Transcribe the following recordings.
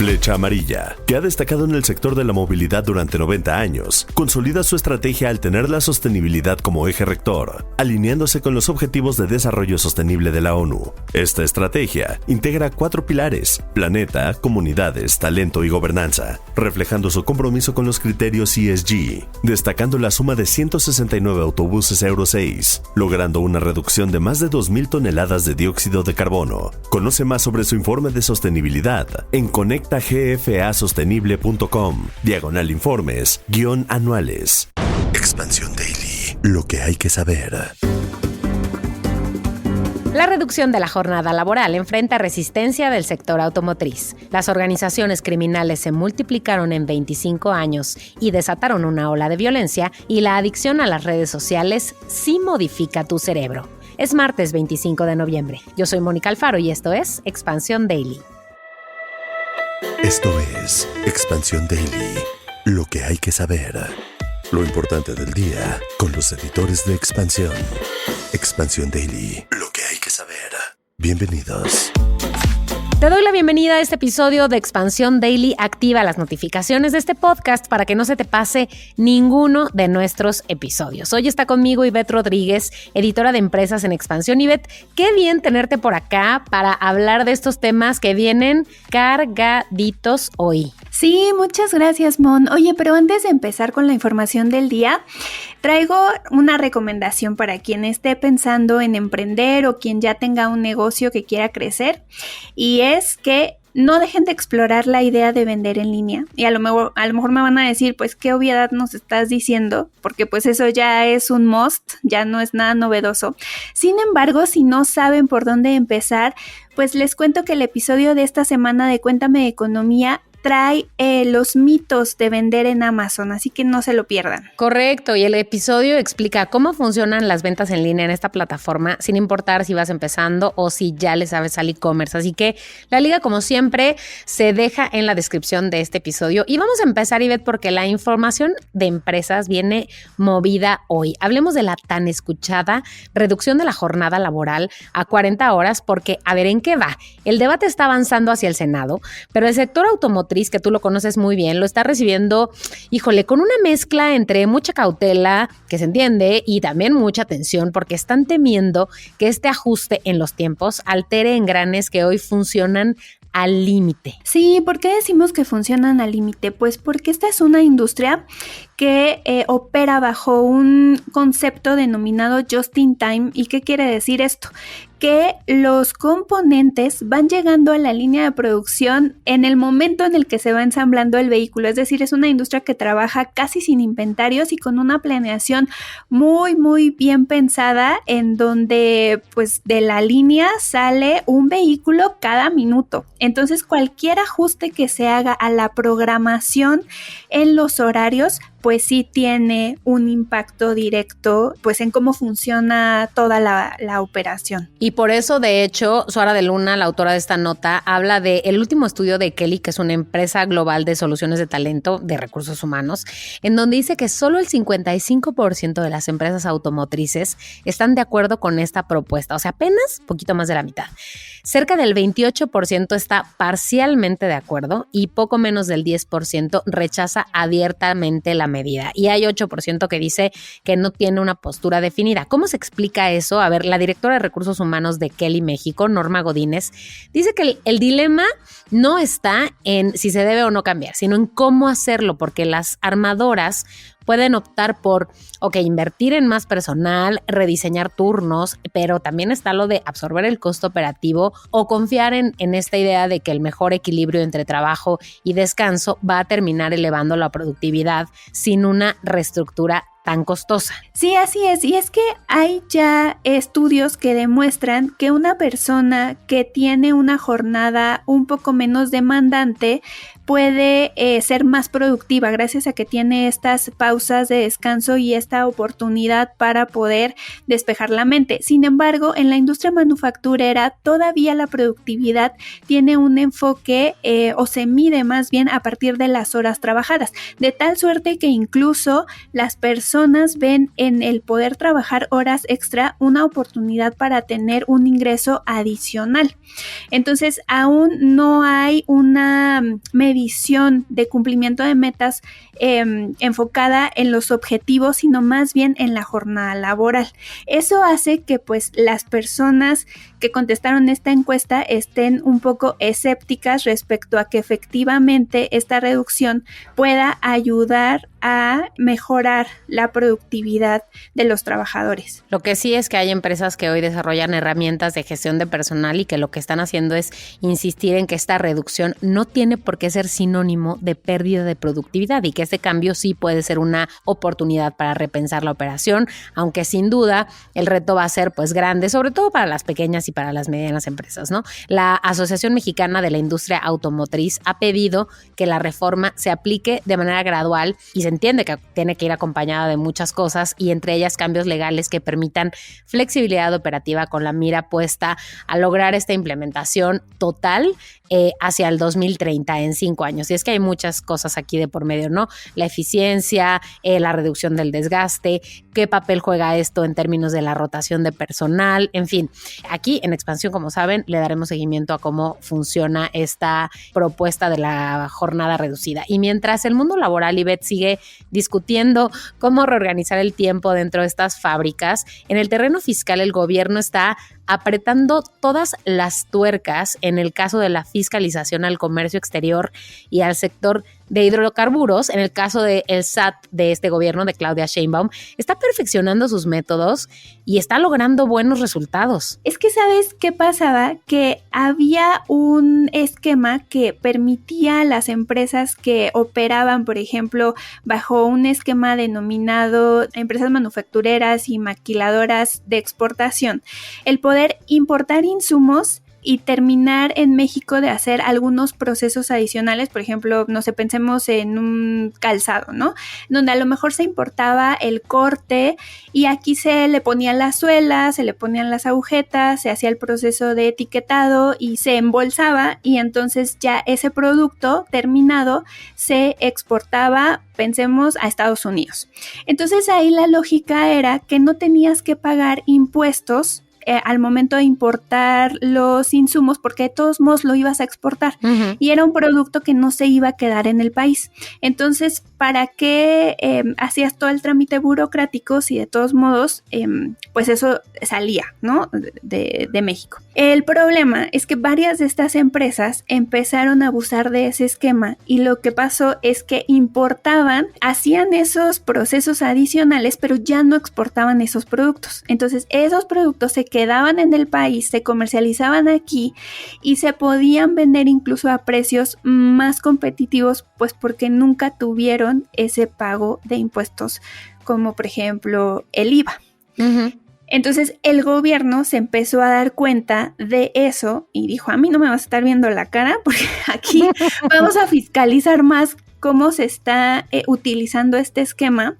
Flecha Amarilla, que ha destacado en el sector de la movilidad durante 90 años, consolida su estrategia al tener la sostenibilidad como eje rector, alineándose con los Objetivos de Desarrollo Sostenible de la ONU. Esta estrategia integra 4 pilares: planeta, comunidades, talento y gobernanza, reflejando su compromiso con los criterios ESG, destacando la suma de 169 autobuses Euro 6, logrando una reducción de más de 2.000 toneladas de dióxido de carbono. Conoce más sobre su informe de sostenibilidad en conectagfasostenible.com/informes-anuales. Expansión Daily. Lo que hay que saber. La reducción de la jornada laboral enfrenta resistencia del sector automotriz. Las organizaciones criminales se multiplicaron en 25 años y desataron una ola de violencia, y la adicción a las redes sociales sí modifica tu cerebro. Es martes 25 de noviembre. Yo soy Mónica Alfaro y esto es Expansión Daily. Esto es Expansión Daily. Lo que hay que saber. Lo importante del día con los editores de Expansión. Expansión Daily. Lo que hay que saber. Bienvenidos. Te doy la bienvenida a este episodio de Expansión Daily. Activa las notificaciones de este podcast para que no se te pase ninguno de nuestros episodios. Hoy está conmigo Ivette Rodríguez, editora de empresas en Expansión. Ivette, qué bien tenerte por acá para hablar de estos temas que vienen cargaditos hoy. Sí, muchas gracias, Mon. Oye, pero antes de empezar con la información del día, traigo una recomendación para quien esté pensando en emprender o quien ya tenga un negocio que quiera crecer, y es que no dejen de explorar la idea de vender en línea. Y a lo mejor me van a decir, pues, ¿qué obviedad nos estás diciendo? Porque pues eso ya es un must, ya no es nada novedoso. Sin embargo, si no saben por dónde empezar, pues les cuento que el episodio de esta semana de Cuéntame de Economía trae los mitos de vender en Amazon, así que no se lo pierdan. Correcto, y el episodio explica cómo funcionan las ventas en línea en esta plataforma, sin importar si vas empezando o si ya le sabes al e-commerce. Así que la liga, como siempre, se deja en la descripción de este episodio. Y vamos a empezar, Ivette, porque la información de empresas viene movida hoy. Hablemos de la tan escuchada reducción de la jornada laboral a 40 horas, porque a ver en qué va. El debate está avanzando hacia el Senado, pero el sector automotriz, que tú lo conoces muy bien, lo está recibiendo, con una mezcla entre mucha cautela, que se entiende, y también mucha tensión, porque están temiendo que este ajuste en los tiempos altere engranes que hoy funcionan al límite. Sí, ¿por qué decimos que funcionan al límite? Pues porque esta es una industria que opera bajo un concepto denominado just in time. ¿Y qué quiere decir esto? Que los componentes van llegando a la línea de producción en el momento en el que se va ensamblando el vehículo. Es decir, es una industria que trabaja casi sin inventarios y con una planeación muy, muy bien pensada, en donde pues de la línea sale un vehículo cada minuto. Entonces, cualquier ajuste que se haga a la programación en los horarios, pues sí tiene un impacto directo pues en cómo funciona toda la operación. Y por eso, de hecho, Suara de Luna, la autora de esta nota, habla del último estudio de Kelly, que es una empresa global de soluciones de talento de recursos humanos, en donde dice que solo el 55% de las empresas automotrices están de acuerdo con esta propuesta, o sea, apenas poquito más de la mitad. Cerca del 28% está parcialmente de acuerdo y poco menos del 10% rechaza abiertamente la medida. Y hay 8% que dice que no tiene una postura definida. ¿Cómo se explica eso? A ver, la directora de Recursos Humanos de Kelly México, Norma Godínez, dice que el dilema no está en si se debe o no cambiar, sino en cómo hacerlo, porque las armadoras pueden optar por, invertir en más personal, rediseñar turnos, pero también está lo de absorber el costo operativo o confiar en esta idea de que el mejor equilibrio entre trabajo y descanso va a terminar elevando la productividad sin una reestructura tan costosa. Sí, así es. Y es que hay ya estudios que demuestran que una persona que tiene una jornada un poco menos demandante puede ser más productiva gracias a que tiene estas pausas de descanso y esta oportunidad para poder despejar la mente. Sin embargo, en la industria manufacturera todavía la productividad tiene un enfoque o se mide más bien a partir de las horas trabajadas, de tal suerte que incluso las personas personas ven en el poder trabajar horas extra una oportunidad para tener un ingreso adicional. Entonces, aún no hay una medición de cumplimiento de metas enfocada en los objetivos, sino más bien en la jornada laboral. Eso hace que pues las personas que contestaron esta encuesta estén un poco escépticas respecto a que efectivamente esta reducción pueda ayudar a mejorar la productividad de los trabajadores. Lo que sí es que hay empresas que hoy desarrollan herramientas de gestión de personal y que lo que están haciendo es insistir en que esta reducción no tiene por qué ser sinónimo de pérdida de productividad y que este cambio sí puede ser una oportunidad para repensar la operación, aunque sin duda el reto va a ser pues grande, sobre todo para las pequeñas y para las medianas empresas, ¿no? La Asociación Mexicana de la Industria Automotriz ha pedido que la reforma se aplique de manera gradual y se entiende que tiene que ir acompañada de muchas cosas y entre ellas cambios legales que permitan flexibilidad operativa con la mira puesta a lograr esta implementación total hacia el 2030 en 5 años. Y es que hay muchas cosas aquí de por medio, ¿no? La eficiencia, la reducción del desgaste, qué papel juega esto en términos de la rotación de personal, en fin. Aquí en Expansión, como saben, le daremos seguimiento a cómo funciona esta propuesta de la jornada reducida. Y mientras el mundo laboral, Ivette, sigue discutiendo cómo reorganizar el tiempo dentro de estas fábricas, en el terreno fiscal el gobierno está apretando todas las tuercas en el caso de la fiscalización al comercio exterior y al sector de hidrocarburos. En el caso del SAT de este gobierno de Claudia Sheinbaum, está perfeccionando sus métodos y está logrando buenos resultados. Es que ¿sabes qué pasaba? Que había un esquema que permitía a las empresas que operaban, por ejemplo, bajo un esquema denominado empresas manufactureras y maquiladoras de exportación, el poder importar insumos y terminar en México de hacer algunos procesos adicionales, por ejemplo, no sé, pensemos en un calzado, ¿no? Donde a lo mejor se importaba el corte y aquí se le ponían las suelas, se le ponían las agujetas, se hacía el proceso de etiquetado y se embolsaba y entonces ya ese producto terminado se exportaba, pensemos, a Estados Unidos. Entonces ahí la lógica era que no tenías que pagar impuestos al momento de importar los insumos, porque de todos modos lo ibas a exportar y era un producto que no se iba a quedar en el país. Entonces, ¿para qué hacías todo el trámite burocrático si de todos modos pues eso salía, ¿no? de México? El problema es que varias de estas empresas empezaron a abusar de ese esquema y lo que pasó es que importaban, hacían esos procesos adicionales, pero ya no exportaban esos productos. Entonces, esos productos se quedaban en el país, se comercializaban aquí y se podían vender incluso a precios más competitivos, pues porque nunca tuvieron ese pago de impuestos, como por ejemplo el IVA. Entonces el gobierno se empezó a dar cuenta de eso y dijo, a mí no me vas a estar viendo la cara porque aquí vamos a fiscalizar más cómo se está utilizando este esquema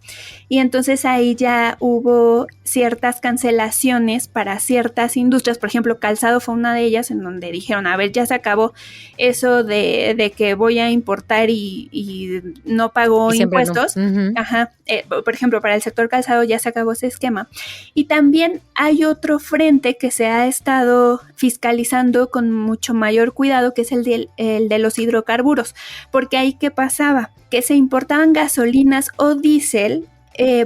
y entonces ahí ya hubo ciertas cancelaciones para ciertas industrias, por ejemplo calzado fue una de ellas en donde dijeron, a ver, ya se acabó eso de que voy a importar y no pago impuestos, no. Por ejemplo para el sector calzado ya se acabó ese esquema y también hay otro frente que se ha estado fiscalizando con mucho mayor cuidado que es el de los hidrocarburos, porque ahí ¿qué pasaba? Que se importaban gasolinas o diésel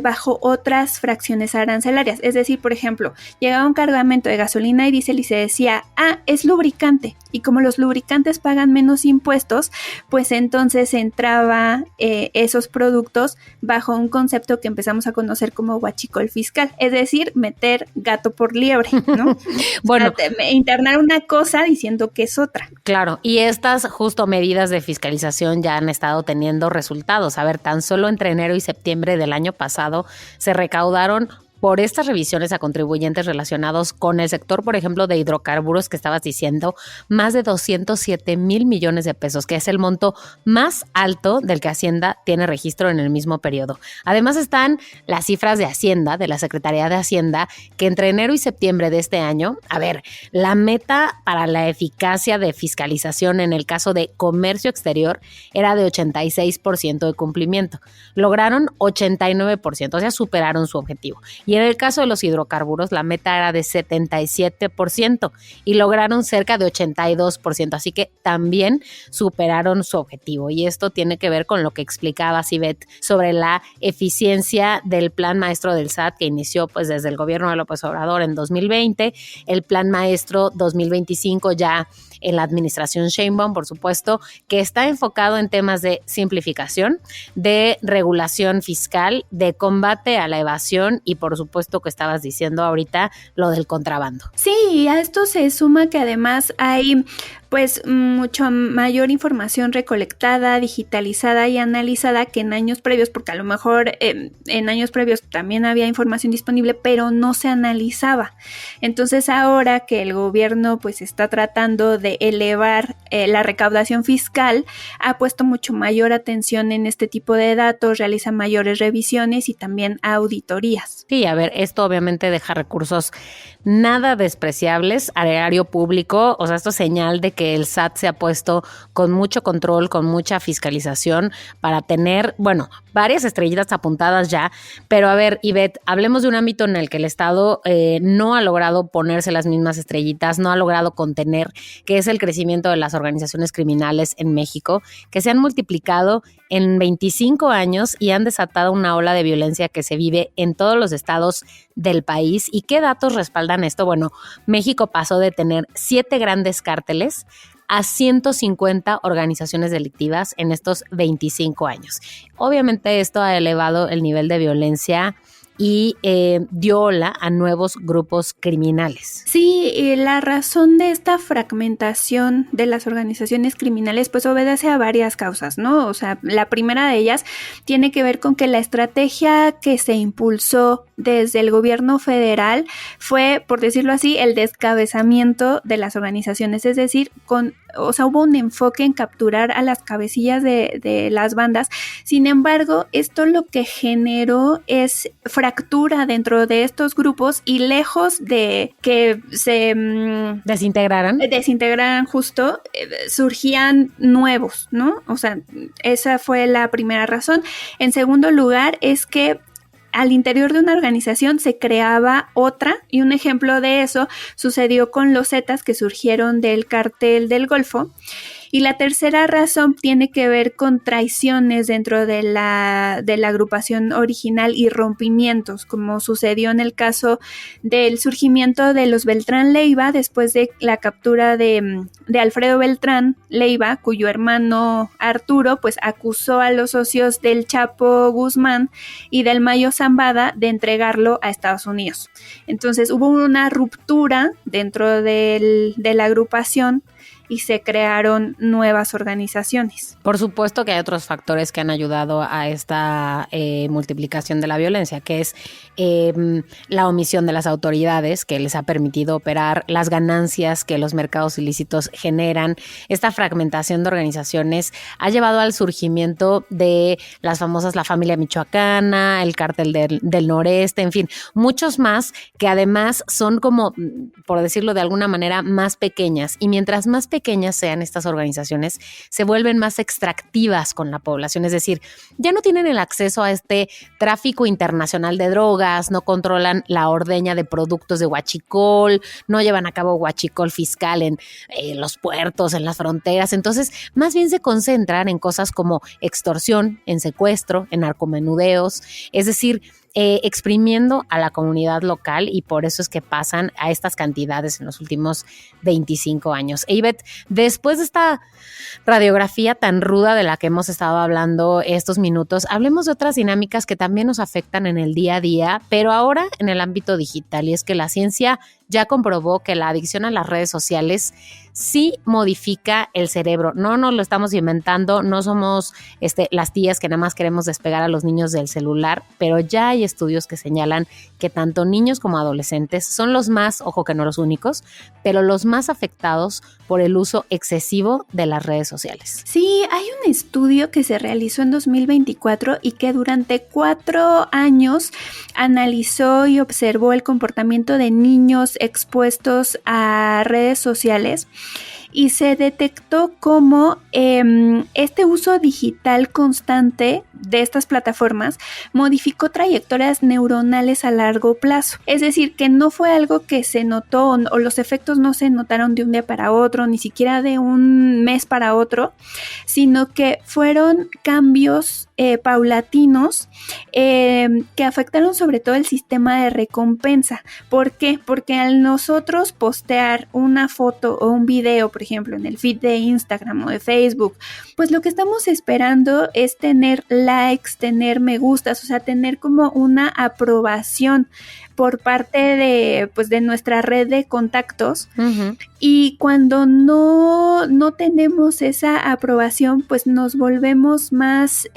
bajo otras fracciones arancelarias, es decir, por ejemplo, llegaba un cargamento de gasolina y diésel y se decía, es lubricante, y como los lubricantes pagan menos impuestos, pues entonces entraba esos productos bajo un concepto que empezamos a conocer como huachicol fiscal, es decir, meter gato por liebre, ¿no? Bueno, o sea, internar una cosa diciendo que es otra. Claro, y estas justo medidas de fiscalización ya han estado teniendo resultados. A ver, tan solo entre enero y septiembre del año pasado se recaudaron por estas revisiones a contribuyentes relacionados con el sector, por ejemplo, de hidrocarburos que estabas diciendo, más de 207 mil millones de pesos, que es el monto más alto del que Hacienda tiene registro en el mismo periodo. Además están las cifras de Hacienda, de la Secretaría de Hacienda, que entre enero y septiembre de este año, la meta para la eficacia de fiscalización en el caso de comercio exterior era de 86% de cumplimiento. Lograron 89%, o sea, superaron su objetivo. Y en el caso de los hidrocarburos, la meta era de 77% y lograron cerca de 82%, así que también superaron su objetivo. Y esto tiene que ver con lo que explicaba Ivette sobre la eficiencia del Plan Maestro del SAT que inició pues desde el gobierno de López Obrador en 2020, el Plan Maestro 2025 ya en la administración Sheinbaum, por supuesto, que está enfocado en temas de simplificación, de regulación fiscal, de combate a la evasión y por supuesto que estabas diciendo ahorita lo del contrabando. Sí, a esto se suma que además hay pues mucha mayor información recolectada, digitalizada y analizada que en años previos, porque a lo mejor en años previos también había información disponible, pero no se analizaba. Entonces ahora que el gobierno pues está tratando de elevar la recaudación fiscal, ha puesto mucho mayor atención en este tipo de datos, realiza mayores revisiones y también auditorías. Sí, esto obviamente deja recursos nada despreciables al erario público, o sea, esto es señal de que el SAT se ha puesto con mucho control, con mucha fiscalización para tener, varias estrellitas apuntadas ya, pero Ivette, hablemos de un ámbito en el que el Estado no ha logrado ponerse las mismas estrellitas, no ha logrado contener, que es el crecimiento de las organizaciones criminales en México, que se han multiplicado en 25 años y han desatado una ola de violencia que se vive en todos los estados del país. ¿Y qué datos respaldan esto? México pasó de tener 7 grandes cárteles a 150 organizaciones delictivas en estos 25 años. Obviamente esto ha elevado el nivel de violencia y dio ola a nuevos grupos criminales. Sí, y la razón de esta fragmentación de las organizaciones criminales pues obedece a varias causas, ¿no? O sea, la primera de ellas tiene que ver con que la estrategia que se impulsó desde el gobierno federal fue, por decirlo así, el descabezamiento de las organizaciones, es decir, hubo un enfoque en capturar a las cabecillas de las bandas. Sin embargo, esto lo que generó es fractura dentro de estos grupos y lejos de que se desintegraran justo, surgían nuevos, ¿no? O sea, esa fue la primera razón. En segundo lugar, es que al interior de una organización se creaba otra, y un ejemplo de eso sucedió con los Zetas que surgieron del Cártel del Golfo. Y la tercera razón tiene que ver con traiciones dentro de la agrupación original y rompimientos, como sucedió en el caso del surgimiento de los Beltrán Leiva después de la captura de Alfredo Beltrán Leiva, cuyo hermano Arturo pues acusó a los socios del Chapo Guzmán y del Mayo Zambada de entregarlo a Estados Unidos. Entonces hubo una ruptura dentro de la agrupación y se crearon nuevas organizaciones. Por supuesto que hay otros factores que han ayudado a esta multiplicación de la violencia, que es la omisión de las autoridades que les ha permitido operar, las ganancias que los mercados ilícitos generan. Esta fragmentación de organizaciones ha llevado al surgimiento de las famosas La Familia Michoacana, el Cártel del Noreste, en fin, muchos más que además son como, por decirlo de alguna manera, más pequeñas, y mientras más pequeñas sean estas organizaciones, se vuelven más extractivas con la población, es decir, ya no tienen el acceso a este tráfico internacional de drogas, no controlan la ordeña de productos de huachicol, no llevan a cabo huachicol fiscal en los puertos, en las fronteras, entonces más bien se concentran en cosas como extorsión, en secuestro, en narcomenudeos, es decir, exprimiendo a la comunidad local, y por eso es que pasan a estas cantidades en los últimos 25 años. Ivette, después de esta radiografía tan ruda de la que hemos estado hablando estos minutos, hablemos de otras dinámicas que también nos afectan en el día a día, pero ahora en el ámbito digital, y es que la ciencia ya comprobó que la adicción a las redes sociales sí modifica el cerebro. No nos lo estamos inventando, no somos las tías que nada más queremos despegar a los niños del celular, pero ya hay estudios que señalan que tanto niños como adolescentes son los más, ojo que no los únicos, pero los más afectados por el uso excesivo de las redes sociales. Sí, hay un estudio que se realizó en 2024 y que durante 4 años analizó y observó el comportamiento de niños expuestos a redes sociales y se detectó cómo este uso digital constante de estas plataformas modificó trayectorias neuronales a largo plazo. Es decir, que no fue algo que se notó o los efectos no se notaron de un día para otro, ni siquiera de un mes para otro, sino que fueron cambios paulatinos que afectaron sobre todo el sistema de recompensa. ¿Por qué? Porque al nosotros postear una foto o un video, por ejemplo, en el feed de Instagram o de Facebook, pues lo que estamos esperando es tener likes, tener me gustas, o sea, tener como una aprobación por parte de nuestra red de contactos. Uh-huh. Y cuando no tenemos esa aprobación, pues nos volvemos más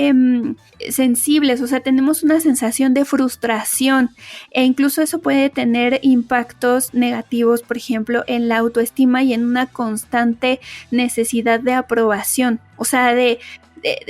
sensibles, o sea, tenemos una sensación de frustración e incluso eso puede tener impactos negativos, por ejemplo, en la autoestima y en una constante necesidad de aprobación. O sea,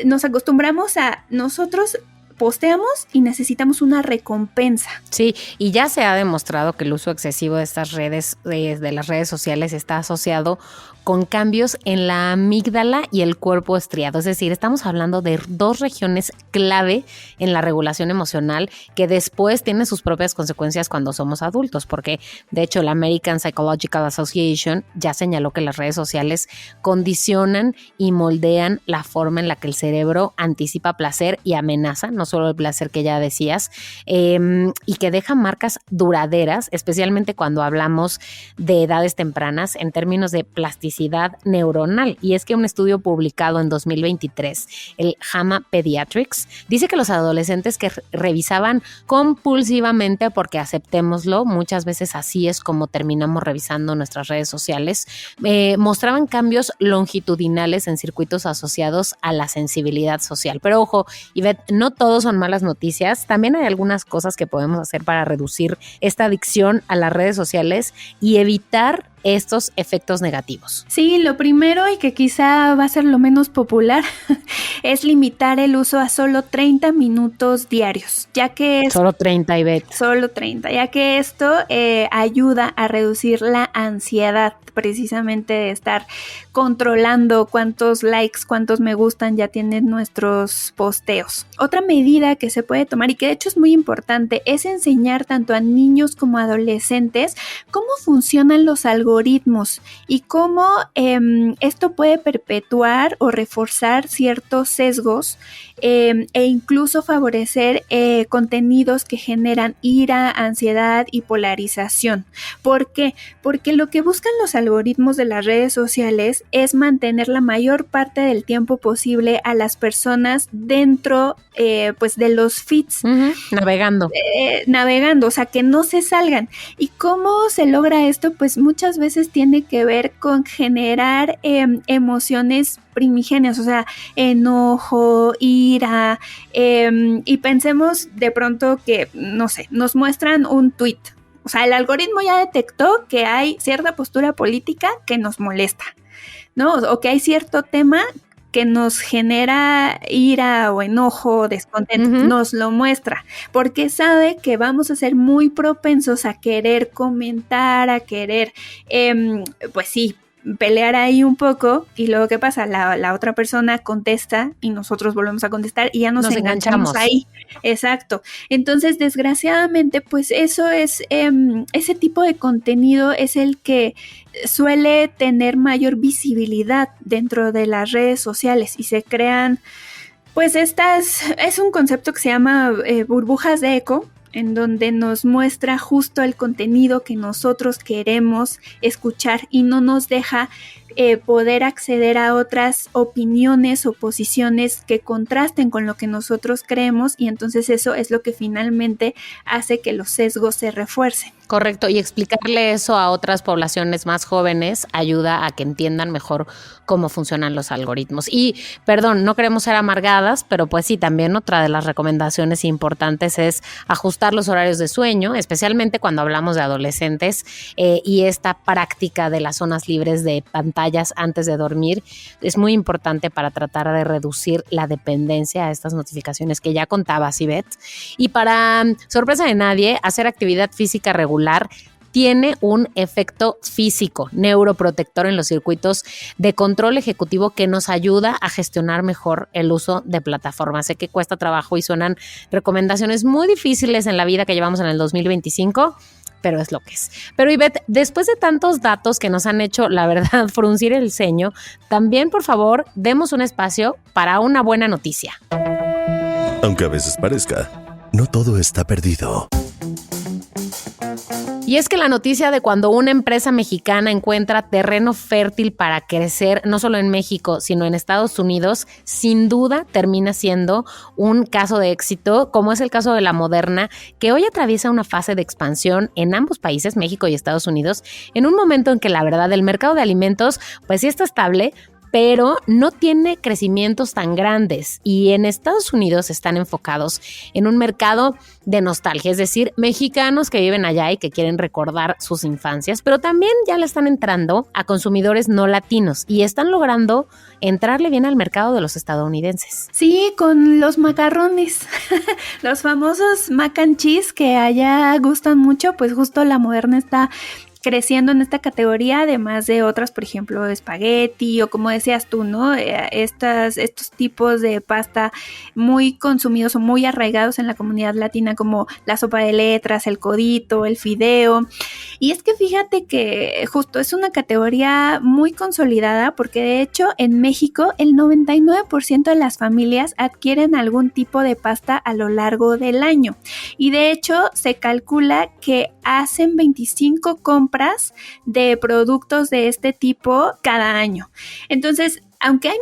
nos acostumbramos a nosotros posteamos y necesitamos una recompensa. Sí, y ya se ha demostrado que el uso excesivo de estas redes, de las redes sociales, está asociado con cambios en la amígdala y el cuerpo estriado. Es decir, estamos hablando de 2 regiones clave en la regulación emocional que después tienen sus propias consecuencias cuando somos adultos, porque de hecho la American Psychological Association ya señaló que las redes sociales condicionan y moldean la forma en la que el cerebro anticipa placer y amenaza, no solo el placer que ya decías, y que dejan marcas duraderas, especialmente cuando hablamos de edades tempranas en términos de plasticidad neuronal. Y es que un estudio publicado en 2023, el JAMA Pediatrics, dice que los adolescentes que revisaban compulsivamente, porque aceptémoslo, muchas veces así es como terminamos revisando nuestras redes sociales, mostraban cambios longitudinales en circuitos asociados a la sensibilidad social. Pero ojo, Ivette, no todos son malas noticias. También hay algunas cosas que podemos hacer para reducir esta adicción a las redes sociales y evitar estos efectos negativos. Sí, lo primero y que quizá va a ser lo menos popular es limitar el uso a solo 30 minutos diarios, ya que solo 30, Ivette. Solo 30, ya que esto ayuda a reducir la ansiedad precisamente de estar controlando cuántos likes, cuántos me gustan ya tienen nuestros posteos. Otra medida que se puede tomar y que de hecho es muy importante es enseñar tanto a niños como a adolescentes cómo funcionan los algoritmos y cómo esto puede perpetuar o reforzar ciertos sesgos e incluso favorecer contenidos que generan ira, ansiedad y polarización. ¿Por qué? Porque lo que buscan los algoritmos de las redes sociales es mantener la mayor parte del tiempo posible a las personas dentro pues de los feeds. Uh-huh. Navegando, o sea, que no se salgan. ¿Y cómo se logra esto? Pues muchas veces tiene que ver con generar emociones primigenias, o sea, enojo, ira, y pensemos de pronto que, no sé, nos muestran un tweet. O sea, el algoritmo ya detectó que hay cierta postura política que nos molesta, ¿no? O que hay cierto tema que nos genera ira o enojo, descontento, uh-huh. Nos lo muestra, porque sabe que vamos a ser muy propensos a querer comentar, a querer, pues sí, pelear ahí un poco, y luego ¿qué pasa? La otra persona contesta y nosotros volvemos a contestar y ya nos enganchamos ahí. Exacto. Entonces, desgraciadamente, pues eso es, ese tipo de contenido es el que suele tener mayor visibilidad dentro de las redes sociales y se crean, pues es un concepto que se llama burbujas de eco, en donde nos muestra justo el contenido que nosotros queremos escuchar y no nos deja poder acceder a otras opiniones o posiciones que contrasten con lo que nosotros creemos, y entonces eso es lo que finalmente hace que los sesgos se refuercen. Correcto, y explicarle eso a otras poblaciones más jóvenes ayuda a que entiendan mejor cómo funcionan los algoritmos. Y, perdón, no queremos ser amargadas, pero pues sí, también otra de las recomendaciones importantes es ajustar los horarios de sueño, especialmente cuando hablamos de adolescentes, y esta práctica de las zonas libres de pantallas antes de dormir es muy importante para tratar de reducir la dependencia a estas notificaciones que ya contabas, Ivette. Y para sorpresa de nadie, hacer actividad física regular tiene un efecto físico, neuroprotector en los circuitos de control ejecutivo que nos ayuda a gestionar mejor el uso de plataformas. Sé que cuesta trabajo y suenan recomendaciones muy difíciles en la vida que llevamos en el 2025, pero es lo que es. Pero Ivette, después de tantos datos que nos han hecho, la verdad, fruncir el ceño, también, por favor, demos un espacio para una buena noticia. Aunque a veces parezca, no todo está perdido. Y es que la noticia de cuando una empresa mexicana encuentra terreno fértil para crecer, no solo en México, sino en Estados Unidos, sin duda termina siendo un caso de éxito, como es el caso de la Moderna, que hoy atraviesa una fase de expansión en ambos países, México y Estados Unidos, en un momento en que la verdad el mercado de alimentos pues sí está estable, pero no tiene crecimientos tan grandes, y en Estados Unidos están enfocados en un mercado de nostalgia, es decir, mexicanos que viven allá y que quieren recordar sus infancias, pero también ya le están entrando a consumidores no latinos y están logrando entrarle bien al mercado de los estadounidenses. Sí, con los macarrones, los famosos mac and cheese que allá gustan mucho, pues justo la Moderna está creciendo en esta categoría, además de otras, por ejemplo, espagueti o como decías tú, ¿no? Estos tipos de pasta muy consumidos o muy arraigados en la comunidad latina, como la sopa de letras, el codito, el fideo. Y es que fíjate que justo es una categoría muy consolidada, porque de hecho en México el 99% de las familias adquieren algún tipo de pasta a lo largo del año. Y de hecho se calcula que hacen 25 compras de productos de este tipo cada año. Entonces, aunque hay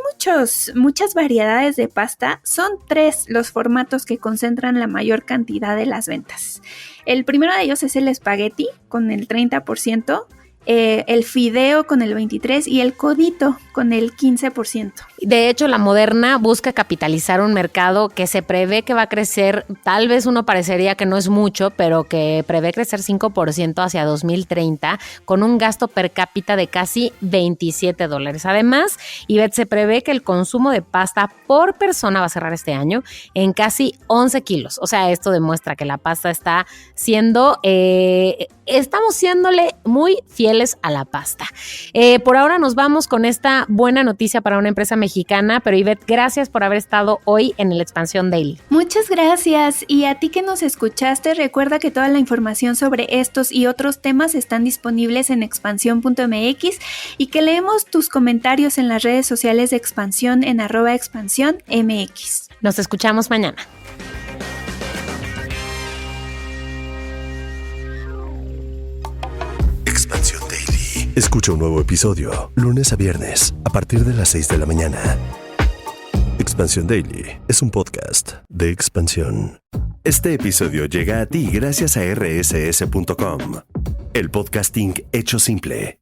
muchas variedades de pasta, son 3 los formatos que concentran la mayor cantidad de las ventas. El primero de ellos es el espagueti, con el 30%, el fideo con el 23% y el codito con el 15%. De hecho, la Moderna busca capitalizar un mercado que se prevé que va a crecer, tal vez uno parecería que no es mucho, pero que prevé crecer 5% hacia 2030, con un gasto per cápita de casi $27. Además, Ivette, se prevé que el consumo de pasta por persona va a cerrar este año en casi 11 kilos. O sea, esto demuestra que la pasta está siendo, estamos siéndole muy fieles a la pasta. Por ahora nos vamos con esta buena noticia para una empresa mexicana, pero Ivette, gracias por haber estado hoy en el Expansión Daily. Muchas gracias, y a ti que nos escuchaste, recuerda que toda la información sobre estos y otros temas están disponibles en expansión.mx y que leemos tus comentarios en las redes sociales de Expansión en @expansiónmx. Nos escuchamos mañana. Expansión Daily. Escucha un nuevo episodio lunes a viernes a partir de las 6 de la mañana. Expansión Daily es un podcast de Expansión. Este episodio llega a ti gracias a rss.com, el podcasting hecho simple.